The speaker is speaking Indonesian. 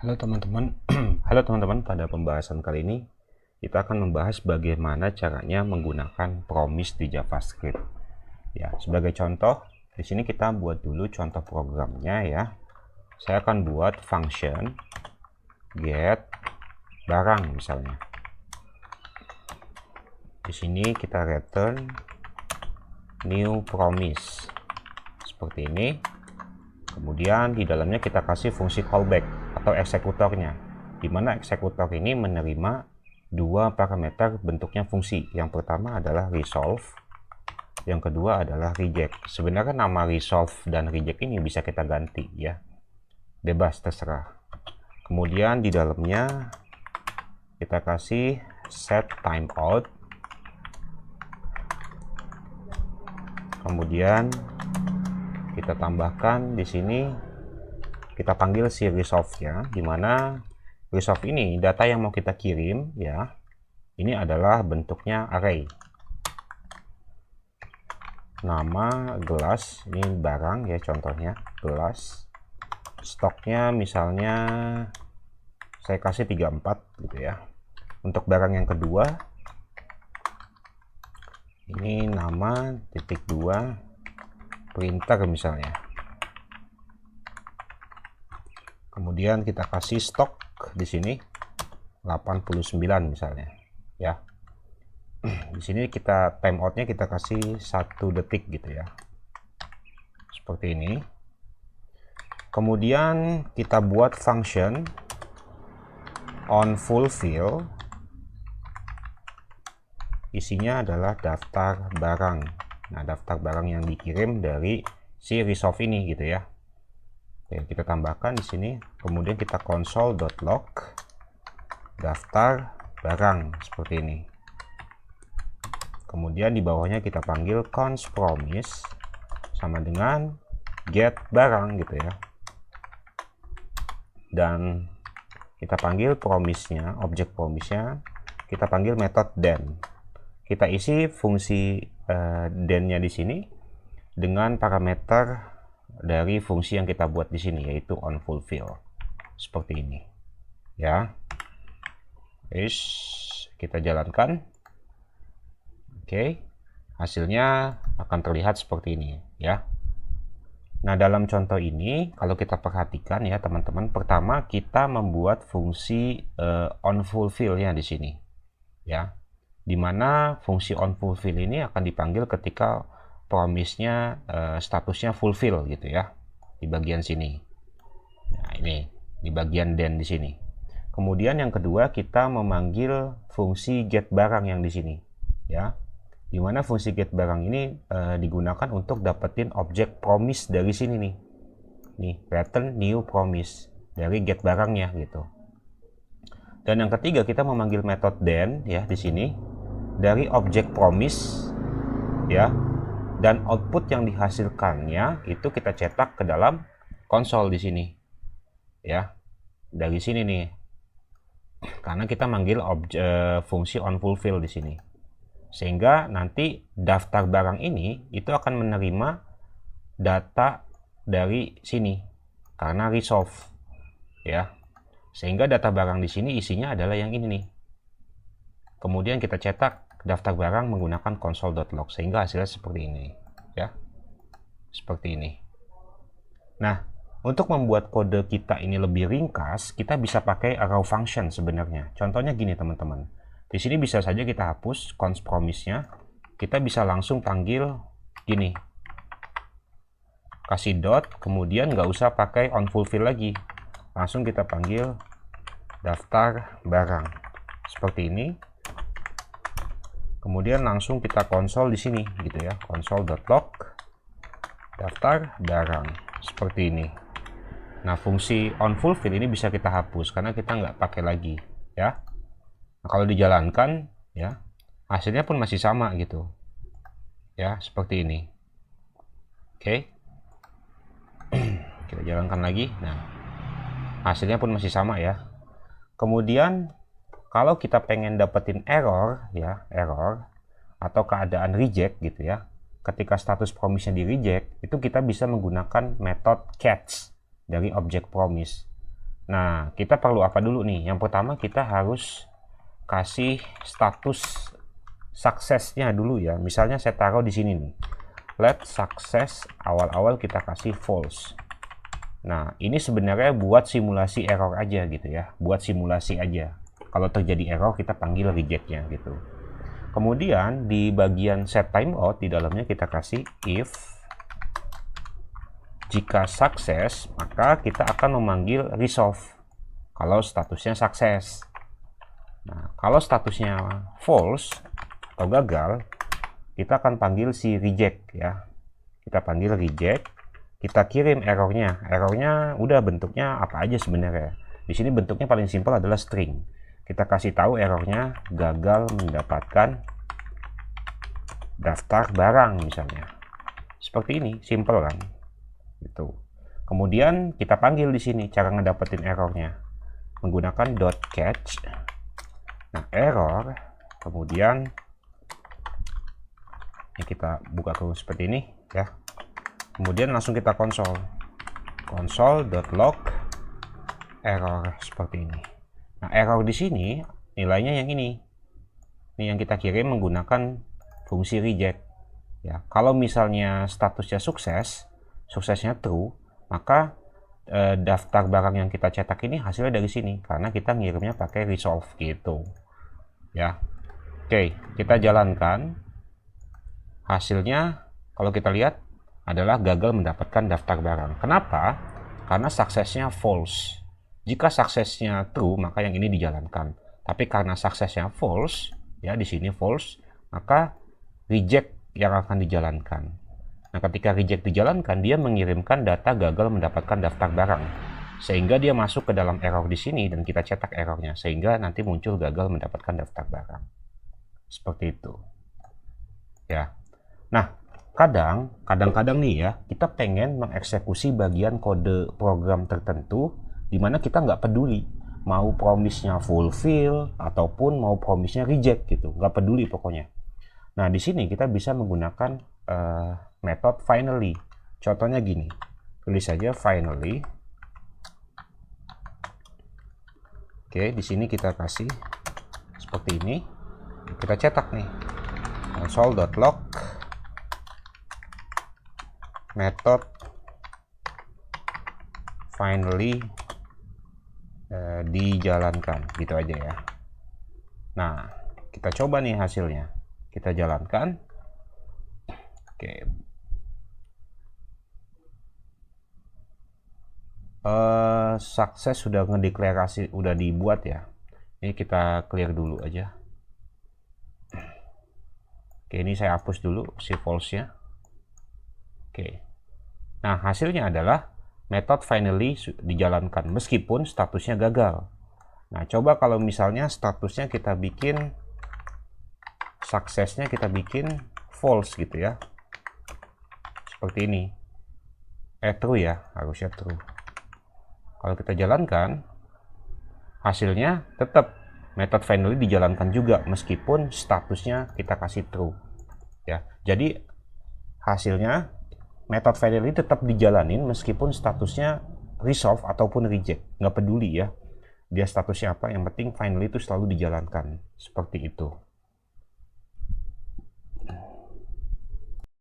Halo teman-teman, halo teman-teman. Pada pembahasan kali ini kita akan membahas bagaimana caranya menggunakan promise di JavaScript. Ya, sebagai contoh, di sini kita buat dulu contoh programnya ya. Saya akan buat function get barang misalnya. Di sini kita return new promise seperti ini. Kemudian di dalamnya kita kasih fungsi callback atau eksekutornya, di mana eksekutor ini menerima dua parameter bentuknya fungsi. Yang pertama adalah resolve, yang kedua adalah reject. Sebenarnya nama resolve dan reject ini bisa kita ganti ya, bebas terserah. Kemudian di dalamnya kita kasih set timeout, kemudian kita tambahkan di sini, kita panggil si resolve-nya, di mana resolve ini data yang mau kita kirim ya. Ini adalah bentuknya array. Nama gelas, ini barang ya, contohnya gelas. Stoknya misalnya saya kasih 34 gitu ya. Untuk barang yang kedua, ini nama titik 2 printer misalnya. Kemudian kita kasih stok di sini 89 misalnya ya. Di sini kita timeoutnya kita kasih 1 detik gitu ya, seperti ini. Kemudian kita buat function onFulfill, isinya adalah daftar barang. Nah, daftar barang yang dikirim dari si resolve ini gitu ya. Oke, kita tambahkan di sini. Kemudian kita console.log daftar barang seperti ini. Kemudian di bawahnya kita panggil const promise sama dengan get barang gitu ya. Dan kita panggil promise-nya, objek promise-nya, kita panggil metode then. Kita isi fungsi then-nya di sini dengan parameter dari fungsi yang kita buat di sini, yaitu onFulfill. Seperti ini. Ya. Kita jalankan. Oke. Hasilnya akan terlihat seperti ini, ya. Nah, dalam contoh ini kalau kita perhatikan ya, teman-teman, pertama kita membuat fungsi onFulfill-nya di sini. Ya. Di mana fungsi onFulfill ini akan dipanggil ketika promise-nya statusnya fulfill gitu ya, di bagian sini. Nah, ini di bagian then di sini. Kemudian yang kedua kita memanggil fungsi get barang yang di sini ya, di mana fungsi get barang ini digunakan untuk dapetin objek promise dari sini nih, return new promise dari get barangnya gitu. Dan yang ketiga kita memanggil metode then ya di sini dari objek promise ya, dan output yang dihasilkannya itu kita cetak ke dalam konsol di sini ya, dari sini nih, karena kita manggil fungsi onFulfill di sini, sehingga nanti daftar barang ini itu akan menerima data dari sini karena resolve ya, sehingga data barang di sini isinya adalah yang ini nih. Kemudian kita cetak daftar barang menggunakan console.log sehingga hasilnya seperti ini ya, seperti ini. Nah, untuk membuat kode kita ini lebih ringkas, kita bisa pakai arrow function sebenarnya. Contohnya gini teman-teman, di sini bisa saja kita hapus const promise-nya, kita bisa langsung panggil gini, kasih dot, kemudian nggak usah pakai onFulfill lagi, langsung kita panggil daftar barang seperti ini. Kemudian langsung kita konsol di sini gitu ya, console.log daftar barang seperti ini. Nah, fungsi onFulfill ini bisa kita hapus karena kita nggak pakai lagi ya. Nah, kalau dijalankan ya, hasilnya pun masih sama gitu ya, seperti ini. Oke. Kita jalankan lagi. Nah, hasilnya pun masih sama ya. Kemudian kalau kita pengen dapetin error ya, error atau keadaan reject gitu ya, ketika status promise-nya di reject, itu kita bisa menggunakan metode catch dari objek promise. Nah, kita perlu apa dulu nih? Yang pertama kita harus kasih status suksesnya dulu ya. Misalnya saya taruh di sini nih. Let success, awal-awal kita kasih false. Nah, ini sebenarnya buat simulasi error aja gitu ya. Buat simulasi aja. Kalau terjadi error kita panggil rejectnya gitu. Kemudian di bagian set timeout di dalamnya kita kasih if jika sukses, maka kita akan memanggil resolve kalau statusnya sukses. Nah, kalau statusnya false atau gagal, kita akan panggil si reject ya. Kita panggil reject, kita kirim errornya. Errornya udah bentuknya apa aja sebenarnya. Di sini bentuknya paling simpel adalah string. Kita kasih tahu errornya gagal mendapatkan daftar barang misalnya. Seperti ini, simple kan? Gitu. Kemudian kita panggil di sini cara ngedapetin errornya menggunakan .catch. Nah, error, kemudian ini kita buka dulu seperti ini ya. Kemudian langsung kita console.log error seperti ini. Nah, error di sini nilainya yang ini. Ini yang kita kirim menggunakan fungsi reject ya. Kalau misalnya statusnya sukses, suksesnya true, maka daftar barang yang kita cetak ini hasilnya dari sini karena kita ngirimnya pakai resolve gitu ya. Oke, kita jalankan. Hasilnya kalau kita lihat adalah gagal mendapatkan daftar barang. Kenapa? Karena suksesnya false. Jika suksesnya true, maka yang ini dijalankan. Tapi karena suksesnya false, ya di sini false, maka reject yang akan dijalankan. Nah, ketika reject dijalankan, dia mengirimkan data gagal mendapatkan daftar barang. Sehingga dia masuk ke dalam error di sini dan kita cetak errornya. Sehingga nanti muncul gagal mendapatkan daftar barang. Seperti itu. Ya. Nah, kadang-kadang nih ya, kita pengen mengeksekusi bagian kode program tertentu di mana kita nggak peduli mau promise-nya fulfill ataupun mau promise-nya reject gitu. Nggak peduli pokoknya. Nah, di sini kita bisa menggunakan metode finally. Contohnya gini, tulis saja finally. Oke, di sini kita kasih seperti ini. Kita cetak nih, console.log method finally dijalankan, gitu aja ya. Nah, kita coba nih hasilnya. Kita jalankan. Oke. Sukses sudah ngedeklarasi, udah dibuat ya. Ini kita clear dulu aja. Oke, ini saya hapus dulu si false-nya. Oke. Nah, hasilnya adalah method finally dijalankan meskipun statusnya gagal. Nah, coba kalau misalnya statusnya kita bikin suksesnya kita bikin false gitu ya. Seperti ini. True ya, harusnya true. Kalau kita jalankan, hasilnya tetap method finally dijalankan juga meskipun statusnya kita kasih true. Ya, jadi hasilnya method finally tetap dijalanin meskipun statusnya resolve ataupun reject. Nggak peduli ya, dia statusnya apa, yang penting finally itu selalu dijalankan. Seperti itu.